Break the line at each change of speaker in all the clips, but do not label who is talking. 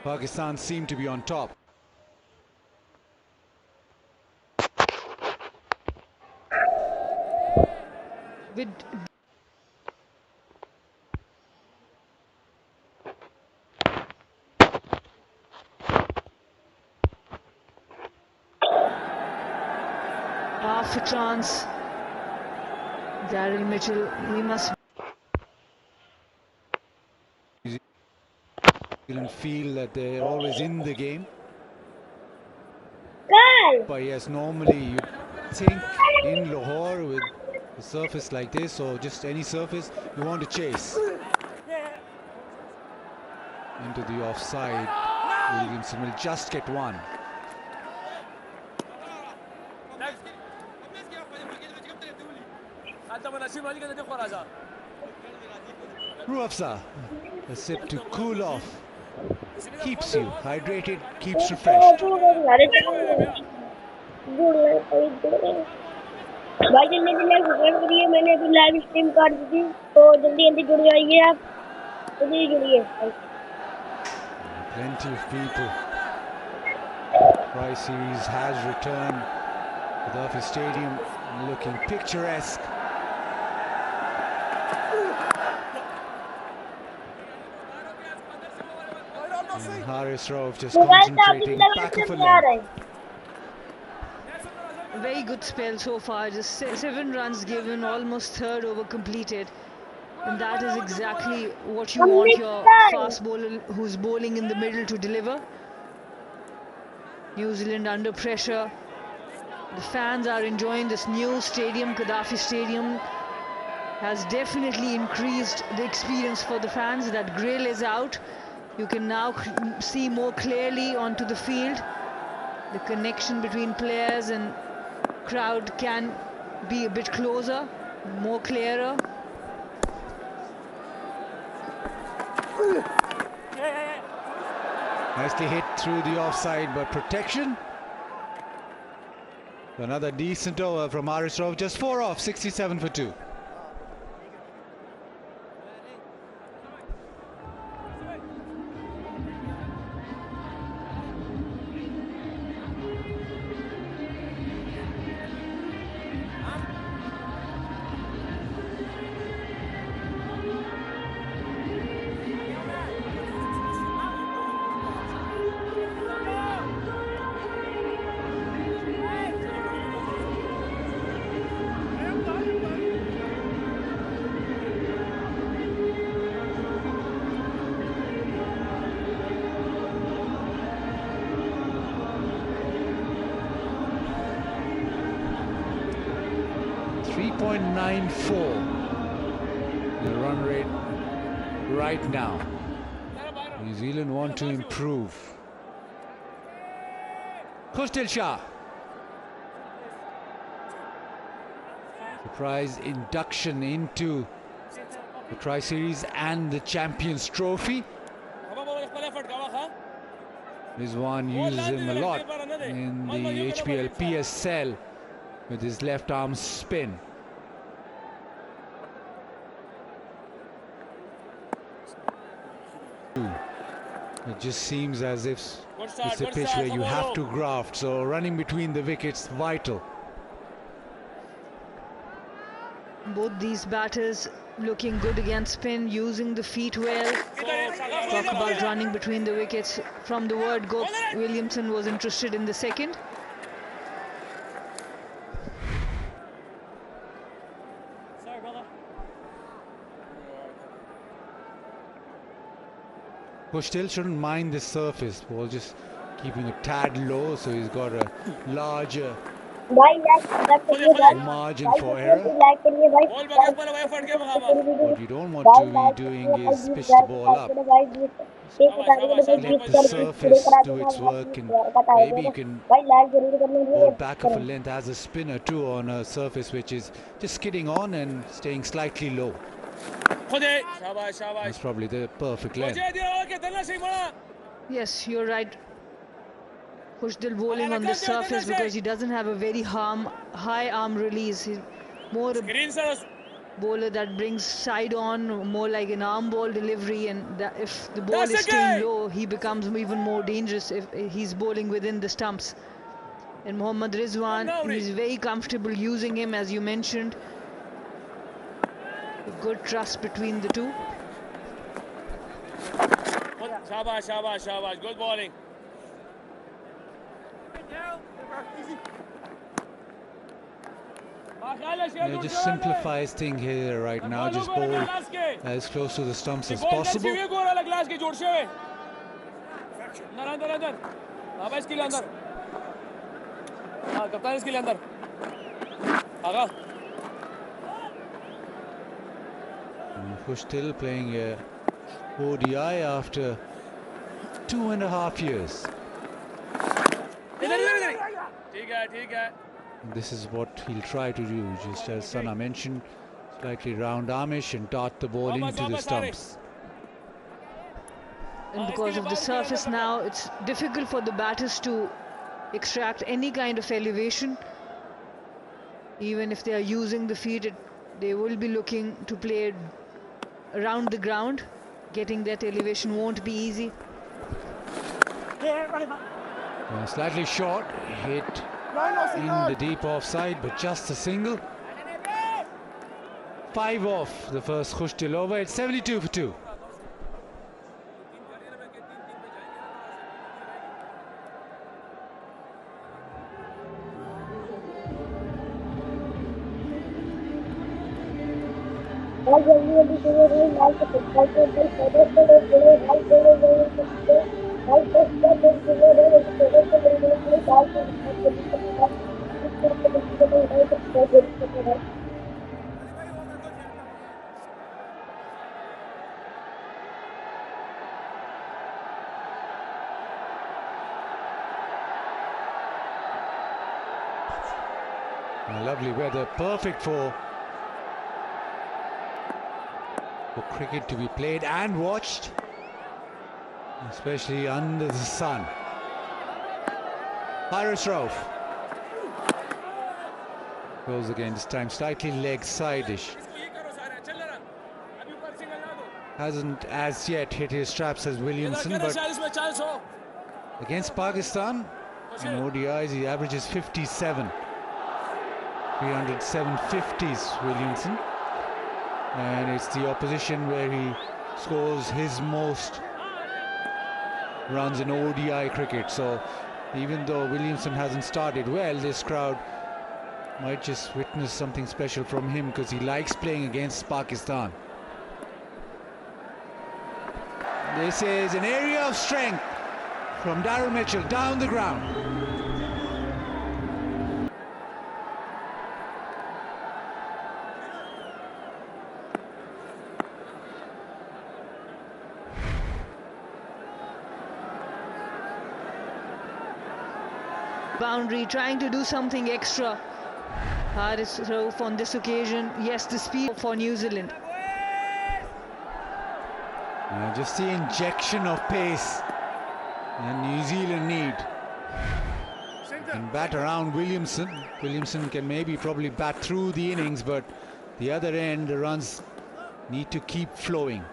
Pakistan seem to be on top.
With half a chance, Daryl Mitchell, he must
Feel that they're always in the game. But yes, normally you'd think in Lahore with a surface like this, or just any surface, you want to chase. Into the offside, Williamson will just get one. Ruafza, a sip to cool off. Keeps you hydrated, keeps refreshed.
भाई जल्दी से live subscribe करिए मैंने अभी live stream कर दी थी तो जल्दी जल्दी जुड़ जाइए आप जल्दी जुड़िए
Plenty of people. Tri Series has returned. Gaddafi Stadium looking picturesque. And Haris Rauf just concentrating back of a leg.
very good spell so far. Just 7 runs given, almost third over completed. And that is exactly what you want your fast bowler who's bowling in the middle to deliver. New Zealand under pressure. The fans are enjoying this new stadium. Gaddafi Stadium has definitely increased the experience for the fans. That grill is out. You can now see more clearly onto the field. The connection between players and crowd can be a bit closer, more clearer.
Nicely hit through the offside, but protection. Another decent over from Haris Rauf, just 4 off, 67 for 2. The run rate right now. New Zealand want to improve. Khushdil Shah. Surprise induction into the Tri-Series and the Champions Trophy. Rizwan uses him a lot in the HPL PSL with his left arm spin. It just seems as if it's a pitch where you have to graft, so running between the wickets vital.
Both these batters looking good against spin, using the feet well. Talk about running between the wickets. From the word go, Williamson was interested in the second.
Khushdil shouldn't mind the surface, ball just keeping a tad low, so he's got a larger margin for error. What you don't want to be doing is pitch the ball up. Let the surface do its work, and maybe you can bowl back of a length as a spinner too on a surface which is just skidding on and staying slightly low. That's probably the perfect length.
Yes, you're right. Khushdil bowling on the surface because he doesn't have a very high arm release. He's more bowler that brings side on, more like an arm ball delivery, and that if the ball is staying low, he becomes even more dangerous if he's bowling within the stumps. And Mohammad Rizwan, he's very comfortable using him, as you mentioned. A good trust between the two.
Shabash, shabash, shabash. Good bowling.
Just simplifies things here right now. Just bowl as close to the stumps as possible. Who's still playing ODI after 2.5 years. This is what he'll try to do, just as Sana mentioned, slightly round armish and dart the ball into the stumps.
And because of the surface now, it's difficult for the batters to extract any kind of elevation. Even if they are using the feet, they will be looking to play it around the ground. Getting that elevation won't be easy.
Slightly short, hit in the deep offside, but just a single. 5 off the first Khush Dil over. It's 72 for 2. Lovely weather, perfect for cricket to be played and watched, especially under the sun. Haris Rauf goes again, this time slightly leg side-ish. Hasn't as yet hit his straps as Williamson, but against Pakistan in ODIs he averages 57. 307 50s Williamson, and it's the opposition where he scores his most runs in ODI cricket. So even though Williamson hasn't started well, this crowd might just witness something special from him because he likes playing against Pakistan. This is an area of strength from Daryl Mitchell down the ground.
Boundary, trying to do something extra. Haris Rauf on this occasion. Yes, the speed for New Zealand.
Just the injection of pace and New Zealand need. And bat around Williamson. Williamson can probably bat through the innings, but the other end, the runs need to keep flowing.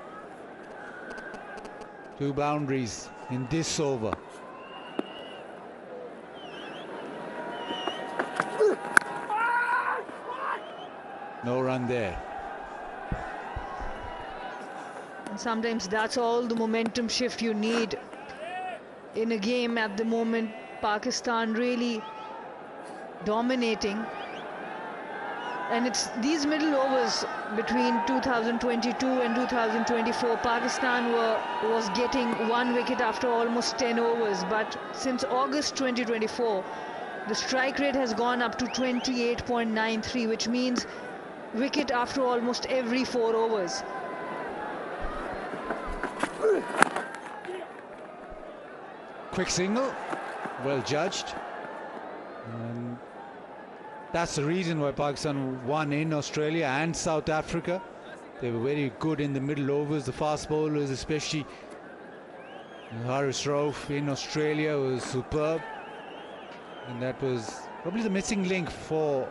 2 boundaries in this over. No run there.
And sometimes that's all the momentum shift you need in a game at the moment. Pakistan really dominating. And it's these middle overs between 2022 and 2024. Pakistan was getting 1 wicket after almost 10 overs. But since August 2024, the strike rate has gone up to 28.93, which means wicket after almost every 4 overs.
Quick single, well judged. And that's the reason why Pakistan won in Australia and South Africa. They were very good in the middle overs, the fast bowlers especially. Haris Rauf in Australia was superb. And that was probably the missing link for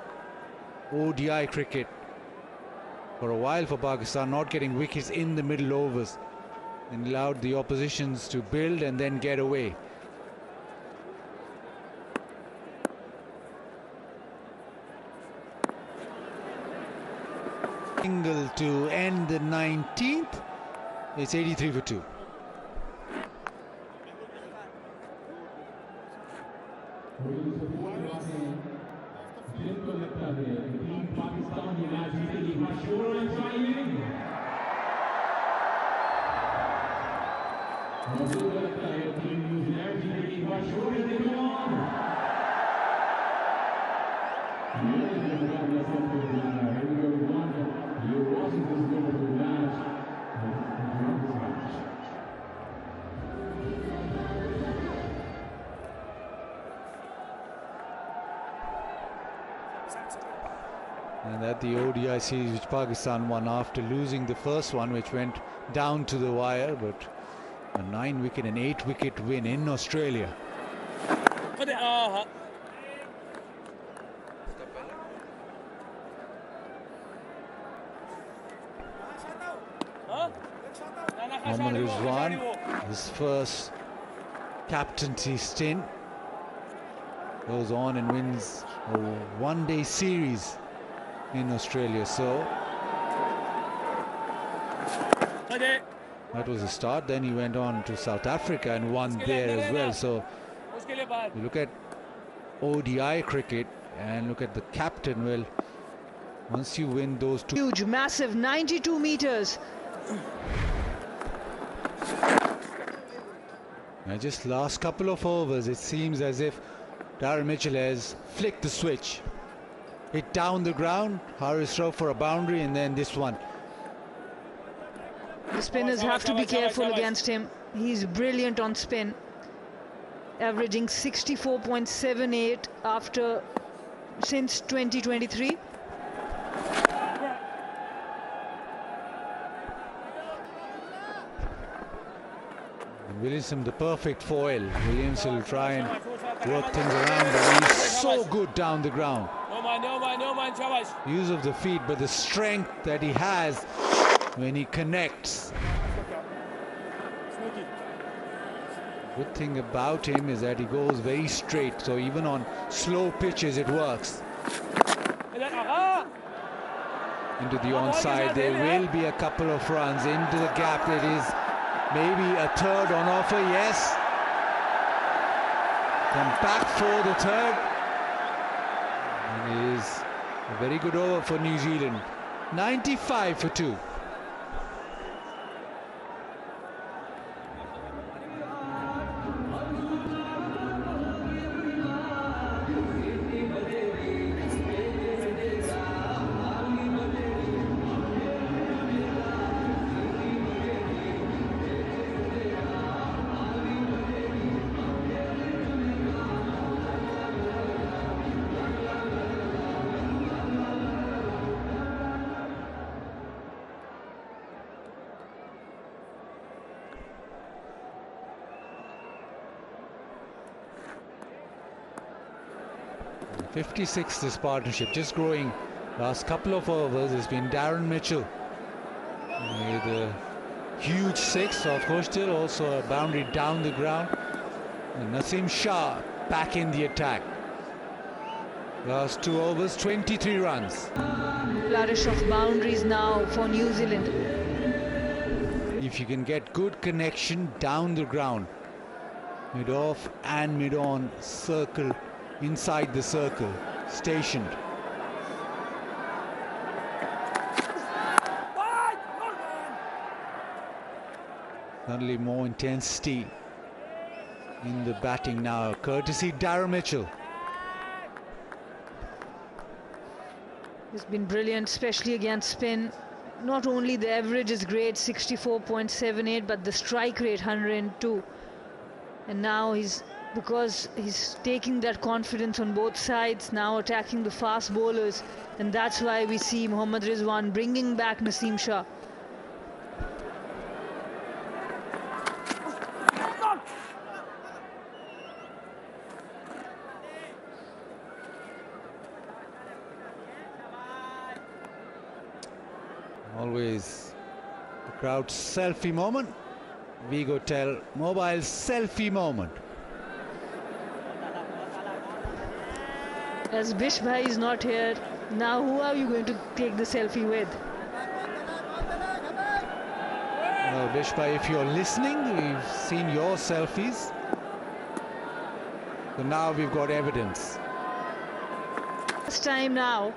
ODI cricket for a while for Pakistan, not getting wickets in the middle overs, and allowed the oppositions to build and then get away. Single to end the 19th. It's 83 for 2. And at the ODI series which Pakistan won after losing the first one, which went down to the wire, but a 9-wicket and 8-wicket win in Australia. Mohammad Rizwan, his first captaincy stint, goes on and wins a one-day series in Australia. So that was a start. Then he went on to South Africa and won there as well. So you look at ODI cricket and look at the captain. Well, once you win those two,
huge, massive, 92 meters.
And just last couple of overs, it seems as if Darren Mitchell has flicked the switch. Hit down the ground, Haris Rauf for a boundary, and then this one.
The spinners have to be careful against him. He's brilliant on spin, averaging 64.78 since 2023.
Williamson, the perfect foil. Williams will try and work things around, but he's so good down the ground.
No man, Shabash.
Use of the feet, but the strength that he has when he connects. Good thing about him is that he goes very straight, so even on slow pitches it works. Into the onside, there will be a couple of runs into the gap. That is maybe a third on offer, yes. Come back for the third. It is a very good over for New Zealand. 95 for 2. .56 this partnership, just growing. Last couple of overs has been Darren Mitchell with a huge 6 off Hostel, also a boundary down the ground, and Naseem Shah back in the attack. Last 2 overs, 23 runs.
Flourish of boundaries now for New Zealand.
If you can get good connection down the ground, mid-off and mid-on circle, inside the circle, stationed. Suddenly more intensity in the batting now, courtesy Darren Mitchell.
He's been brilliant, especially against spin. Not only the average is great, 64.78, but the strike rate 102. And now because he's taking that confidence on both sides, now attacking the fast bowlers, and that's why we see Mohammad Rizwan bringing back Naseem Shah.
Always the crowd's selfie moment. Vigotel mobile selfie moment.
As Bish Bhai is not here, now who are you going to take the selfie with?
Well, Bish Bhai, if you're listening, we've seen your selfies. So now we've got evidence.
This time now,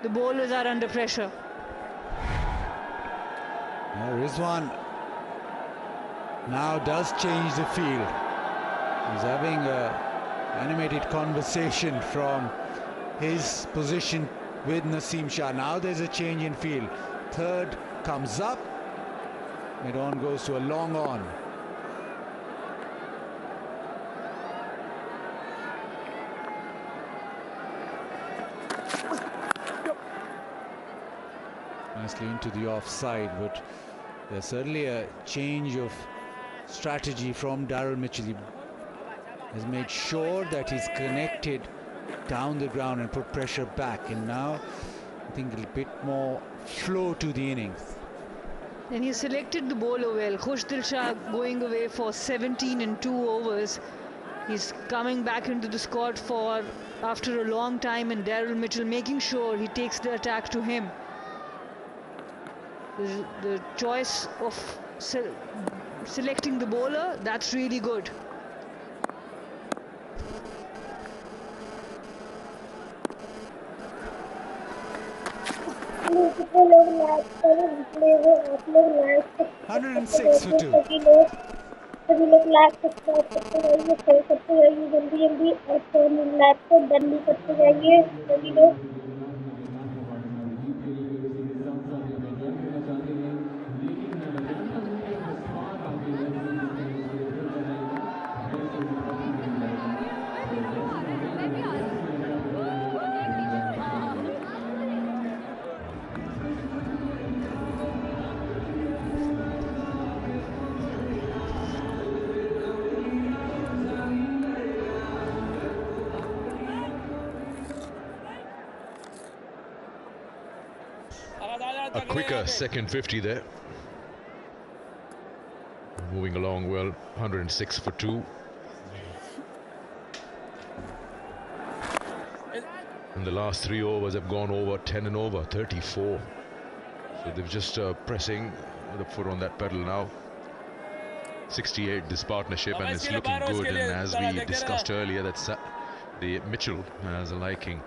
the bowlers are under pressure.
Rizwan now does change the field. He's having an animated conversation from his position with Naseem Shah. Now there's a change in field. Third comes up. Mid-on goes to a long on. Nicely into the offside, but there's certainly a change of strategy from Daryl Mitchell. He has made sure that he's connected down the ground and put pressure back, and now I think a bit more flow to the innings.
And he selected the bowler well. Khushdil Shah going away for 17 in 2 overs. He's coming back into the squad for after a long time, and Daryl Mitchell making sure he takes the attack to him. The choice of selecting the bowler, that's really good.
$106 for 2.
सभी लोग live subscribe करते जाइए, share करते जाइए जल्दी जल्दी, और phone live को डन भी करते जाइए सभी लोग।
A quicker second 50 there. Moving along well, 106 for 2. And the last 3 overs have gone over 10 and over, 34. So they're just pressing the foot on that pedal now. 68 this partnership, and it's looking good. And as we discussed earlier, that's the Mitchell has a liking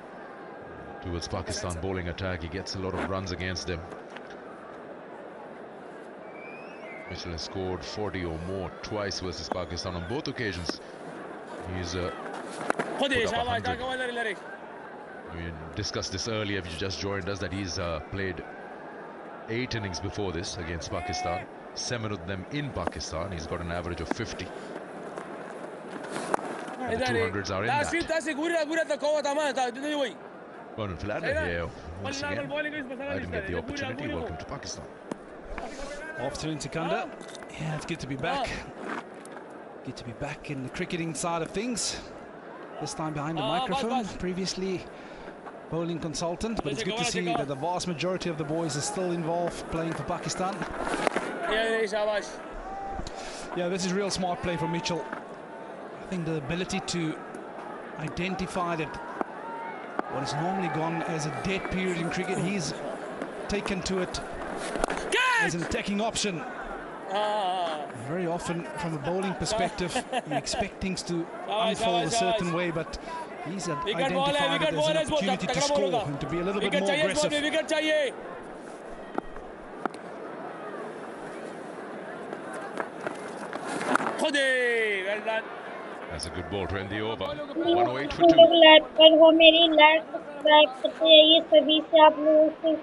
towards Pakistan bowling attack. He gets a lot of runs against them. Mitchell has scored 40 or more twice versus Pakistan on both occasions. He's put up 100. We discussed this earlier, if you just joined us, that he's played 8 innings before this against Pakistan, 7 of them in Pakistan. He's got an average of 50. And the 200s are in that. Vernon Philander here once again. I didn't get the opportunity. Welcome to Pakistan.
Afternoon, Sikandar. Yeah, it's good to be back. Good to be back in the cricketing side of things. This time behind the microphone. Previously bowling consultant, but it's good to see that the vast majority of the boys are still involved playing for Pakistan. Yeah, this is real smart play from Mitchell. I think the ability to identify that what is normally gone as a dead period in cricket, he's taken to it as an attacking option. Very often, from a bowling perspective, you expect things to unfold a certain way, but he's identified it as an opportunity to score and to be a little bit more aggressive.
That's a good ball to end the over. 108 for 2.
Live पर हो, मेरी live subscribe करते जाइए, सभी से आप लोगों से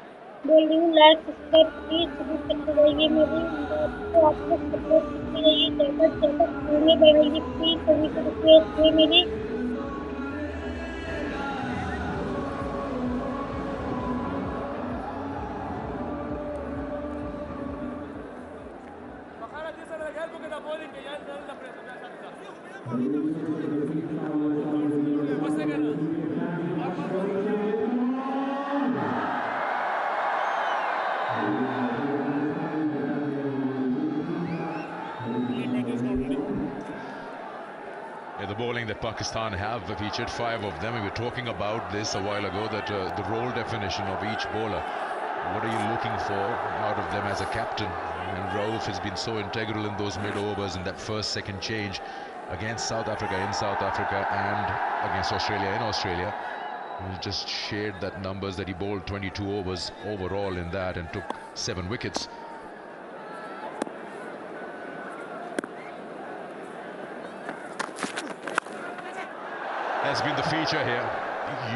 बोल रही हूँ, लाइव सब्सक्राइब प्लीज सभी करते जाइए, मेरी तो आप लोग सपोर्ट करते जाइए, ज़्यादा से ज़्यादा आगे बढ़ाइए प्लीज, सभी को रिक्वेस्ट है मेरी।
bowling that Pakistan have featured, 5 of them. We were talking about this a while ago, that the role definition of each bowler. What are you looking for out of them as a captain? And Rauf has been so integral in those mid-overs, in that first, second change against South Africa in South Africa and against Australia in Australia. He just shared that numbers that he bowled 22 overs overall in that and took 7 wickets. Has been the feature here,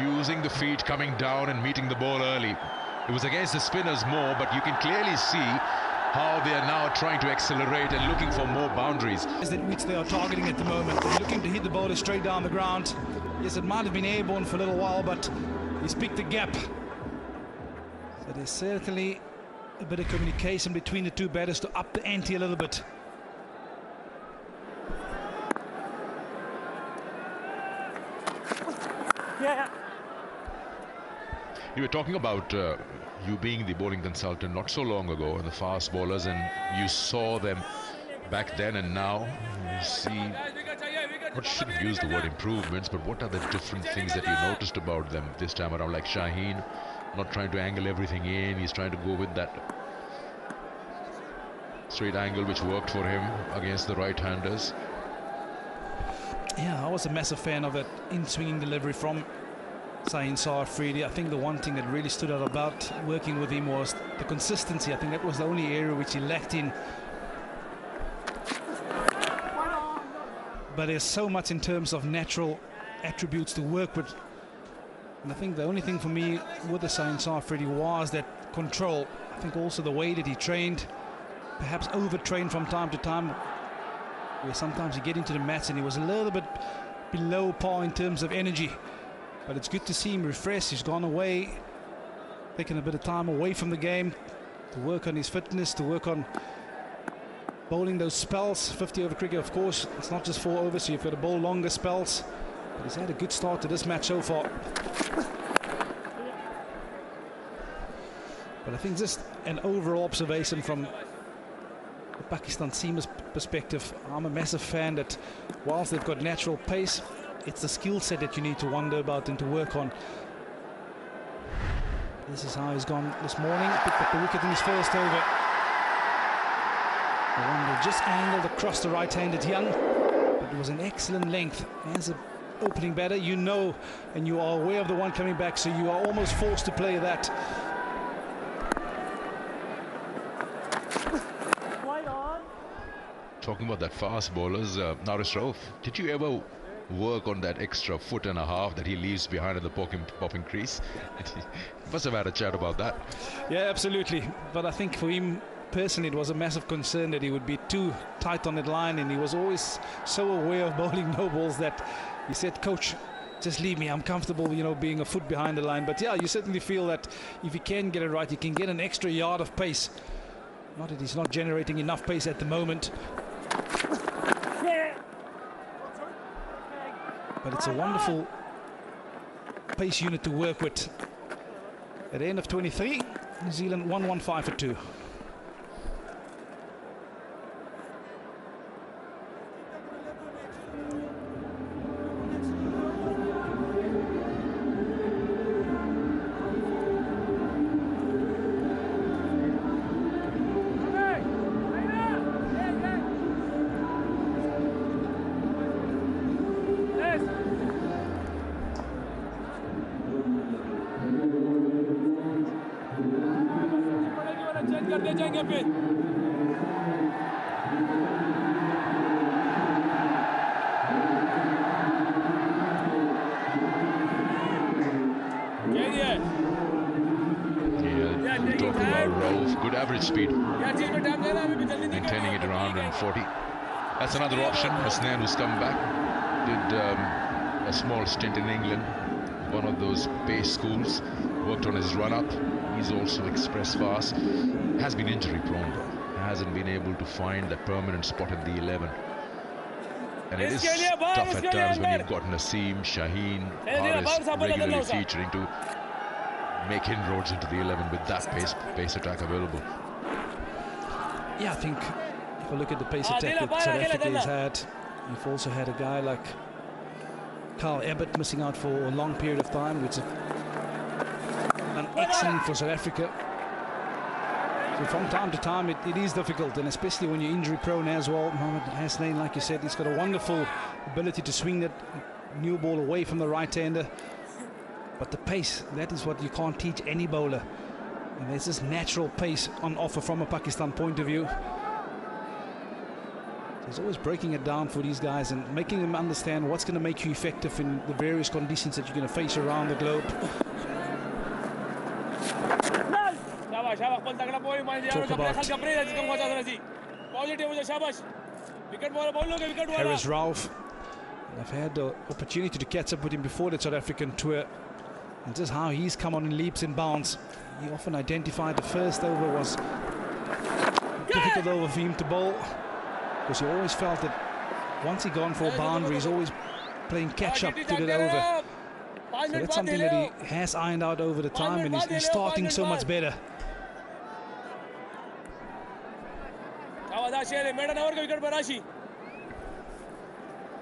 using the feet, coming down and meeting the ball early. It was against the spinners more, but you can clearly see how they are now trying to accelerate and looking for more boundaries.
Which they are targeting at the moment. They're looking to hit the bowler straight down the ground. Yes, it might have been airborne for a little while, but he's picked the gap. So there's certainly a bit of communication between the two batters to up the ante a little bit.
Yeah.
You were talking about you being the bowling consultant not so long ago, and the fast bowlers, and you saw them back then and now. You see, I shouldn't use the word improvements, but what are the different things that you noticed about them this time around? Like Shaheen, not trying to angle everything in, he's trying to go with that straight angle which worked for him against the right-handers.
Yeah, I was a massive fan of that in-swinging delivery from Shaheen Shah Afridi. I think the one thing that really stood out about working with him was the consistency. I think that was the only area which he lacked in. But there's so much in terms of natural attributes to work with. And I think the only thing for me with the Shaheen Shah Afridi was that control. I think also the way that he trained, perhaps overtrained from time to time, where sometimes you get into the match and he was a little bit below par in terms of energy. But it's good to see him refreshed. He's gone away, taking a bit of time away from the game to work on his fitness, to work on bowling those spells. 50 over cricket, of course, it's not just 4 overs, so you've got to bowl longer spells. But he's had a good start to this match so far. But I think just an overall observation from the Pakistan seamers perspective, I'm a massive fan that whilst they've got natural pace, it's the skill set that you need to wonder about and to work on. This is how he's gone this morning. Picked up the wicket in his first over. The one that just angled across the right-handed Young, but it was an excellent length. As an opening batter, you know, and you are aware of the one coming back, so you are almost forced to play that.
Talking about that fast bowlers, Naresh Rauf, did you ever work on that extra 1.5 foot that he leaves behind in the popping crease? Must have had a chat about that.
Yeah, absolutely. But I think for him personally, it was a massive concern that he would be too tight on that line, and he was always so aware of bowling no balls that he said, "Coach, just leave me. I'm comfortable, you know, being a foot behind the line." But yeah, you certainly feel that if he can get it right, he can get an extra yard of pace. Not that he's not generating enough pace at the moment. But it's a wonderful pace unit to work with. At the end of 23, New Zealand 115 for 2.
That's another option. Hasnain, who's come back, did a small stint in England, one of those base schools, worked on his run-up. He's also express fast. Has been injury prone though. Hasn't been able to find that permanent spot in the 11. And it is tough at times when you've got Naseem, Shaheen, Haris regularly featuring to make inroads into the 11 with that pace attack available.
Yeah, I think if I look at the pace attack that South Africa has had, you've also had a guy like Carl Abbott missing out for a long period of time, which is an excellent for South Africa. So from time to time it is difficult, and especially when you're injury prone as well. Mohamed Hasnain, like you said, he's got a wonderful ability to swing that new ball away from the right-hander. But the pace, that is what you can't teach any bowler. And there's this natural pace on offer from a Pakistan point of view. He's always breaking it down for these guys and making them understand what's going to make you effective in the various conditions that you're going to face around the globe. Talk about Haris Rauf. I've had the opportunity to catch up with him before the South African tour, and just how he's come on in leaps and bounds. He often identified the first over was a difficult over for him to bowl, because he always felt that once he gone for a boundary, he's always playing catch up to that over. So that's something that he has ironed out over the time, and he's starting so much better.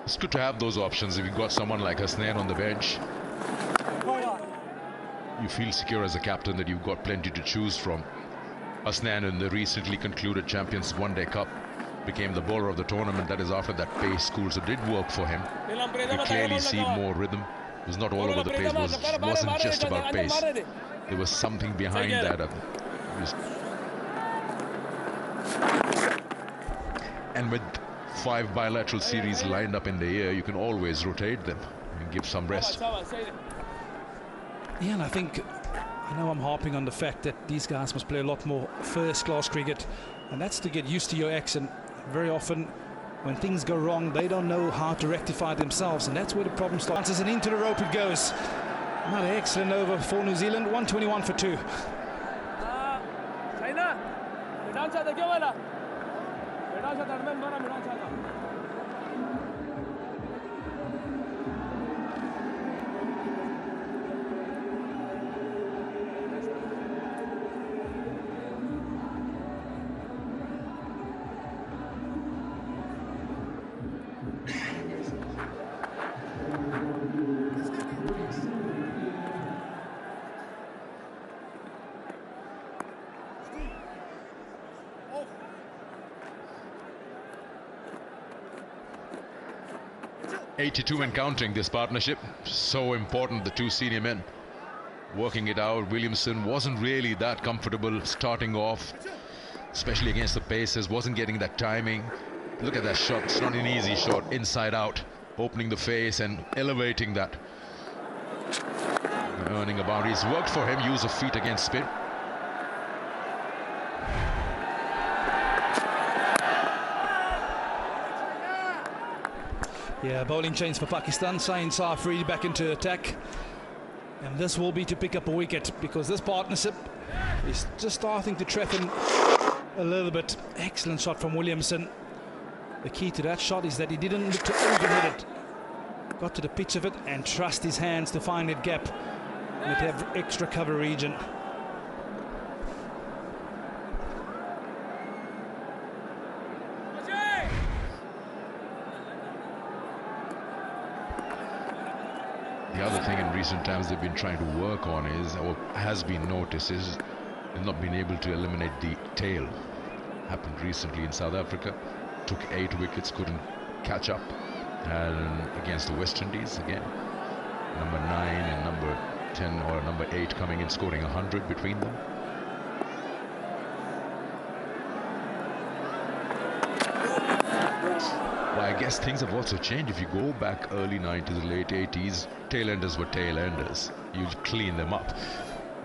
It's good to have those options. If you've got someone like Hasnain on the bench, you feel secure as a captain that you've got plenty to choose from. Hasnain, in the recently concluded Champions One Day Cup, became the bowler of the tournament. That is after that pace school, so did work for him. You clearly see more rhythm. It was not all over the pace. It wasn't just about pace. There was something behind that. And with 5 bilateral series lined up in the air, you can always rotate them and give some rest.
Yeah, and I know I'm harping on the fact that these guys must play a lot more first-class cricket, and that's to get used to your accent. Very often, when things go wrong, they don't know how to rectify themselves, and that's where the problem starts. And into the rope it goes. Another excellent over for New Zealand, 121 for 2.
.82 and counting, this partnership. So important, the two senior men working it out. Williamson wasn't really that comfortable starting off, especially against the Pacers, wasn't getting that timing. Look at that shot, it's not an easy shot, inside out, opening the face and elevating that. Earning a boundary. It's worked for him, use of feet against spin.
Yeah, bowling change for Pakistan. Sain Safri back into attack. And this will be to pick up a wicket, because this partnership is just starting to threaten a little bit. Excellent shot from Williamson. The key to that shot is that he didn't look to overhit it. Got to the pitch of it and trust his hands to find that gap with that extra cover region.
The other thing in recent times they've been trying to work on is, or has been noticed, is they've not been able to eliminate the tail. Happened recently in South Africa. Took 8 wickets, couldn't catch up. And against the West Indies again. Number 9 and number 10 or number 8 coming in, scoring 100 between them. Well, I guess things have also changed. If you go back early 90s, late 80s, tail-enders were tail-enders. You clean them up.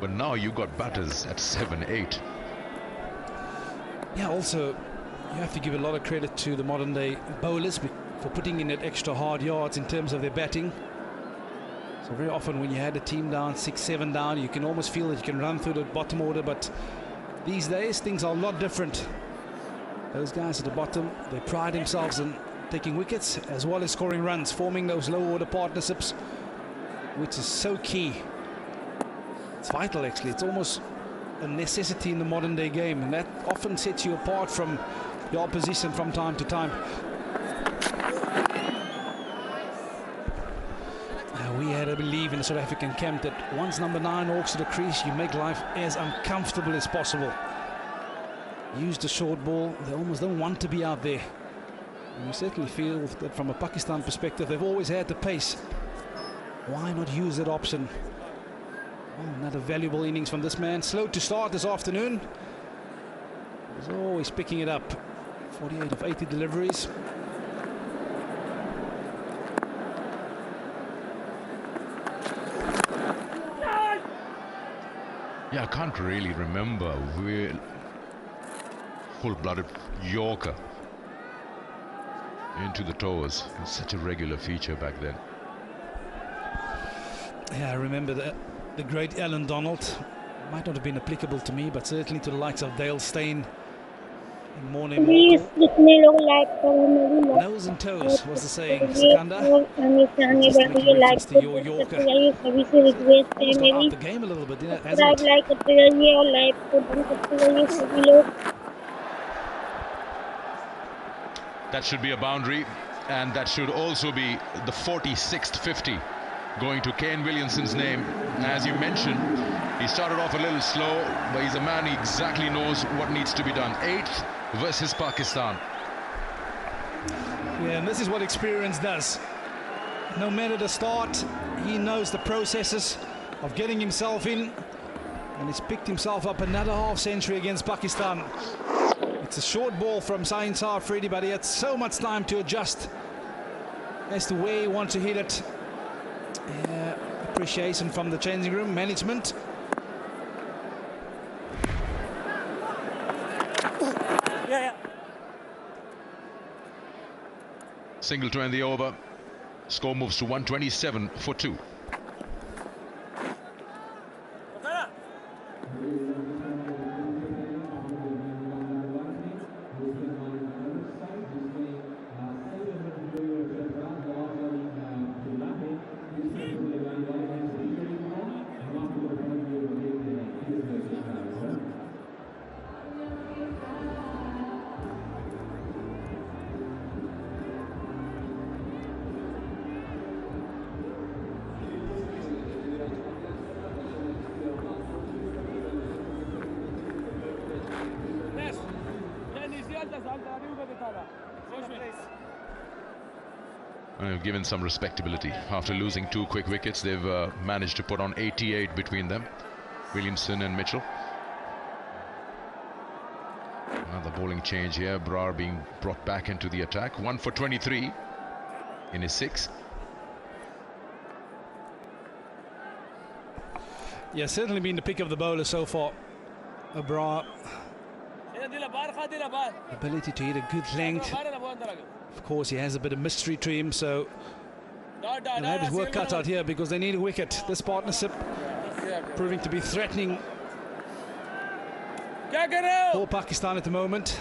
But now you got batters at 7, 8.
Yeah, also, you have to give a lot of credit to the modern-day bowlers for putting in that extra hard yards in terms of their batting. So very often when you had a team down, 6, 7 down, you can almost feel that you can run through the bottom order, but these days things are a lot different. Those guys at the bottom, they pride themselves in taking wickets as well as scoring runs, forming those low-order partnerships, which is so key. It's vital, actually. It's almost a necessity in the modern-day game, and that often sets you apart from the opposition from time to time. believe in the South African camp that once number 9 walks to the crease, you make life as uncomfortable as possible. Use the short ball. They almost don't want to be out there. And you certainly feel that from a Pakistan perspective, they've always had the pace. Why not use that option? Oh, another valuable innings from this man. Slow to start this afternoon. He's always picking it up. 48 of 80 deliveries.
Yeah, I can't really remember where full-blooded Yorker into the toes. It was such a regular feature back then.
Yeah, I remember the great Alan Donald. Might not have been applicable to me, but certainly to the likes of Dale Steyn and Morne Morkel. Nose and toes was the saying, Sikandar. Just making reference to your Yorker. Almost got out the game a little bit, hasn't it?
That should be a boundary, and that should also be the 46th 50 going to Kane Williamson's name. As you mentioned, he started off a little slow, but he's a man who exactly knows what needs to be done. 8th versus Pakistan.
Yeah, and this is what experience does. No matter the start, he knows the processes of getting himself in, and he's picked himself up another half-century against Pakistan. It's a short ball from Sain Afridi, but he had so much time to adjust as to where he wants to hit it. Yeah, appreciation from the changing room management.
Single to end the over. Score moves to 127 for 2. Given some respectability. After losing 2 quick wickets, they've managed to put on 88 between them, Williamson and Mitchell. Another bowling change here, Brar being brought back into the attack. 1 for 23 in his 6th.
Yeah, certainly been the pick of the bowler so far. Brar. Ability to hit a good length. Of course, he has a bit of mystery to him, so they'll have his work cut out here because they need a wicket. This partnership proving to be threatening for Pakistan at the moment.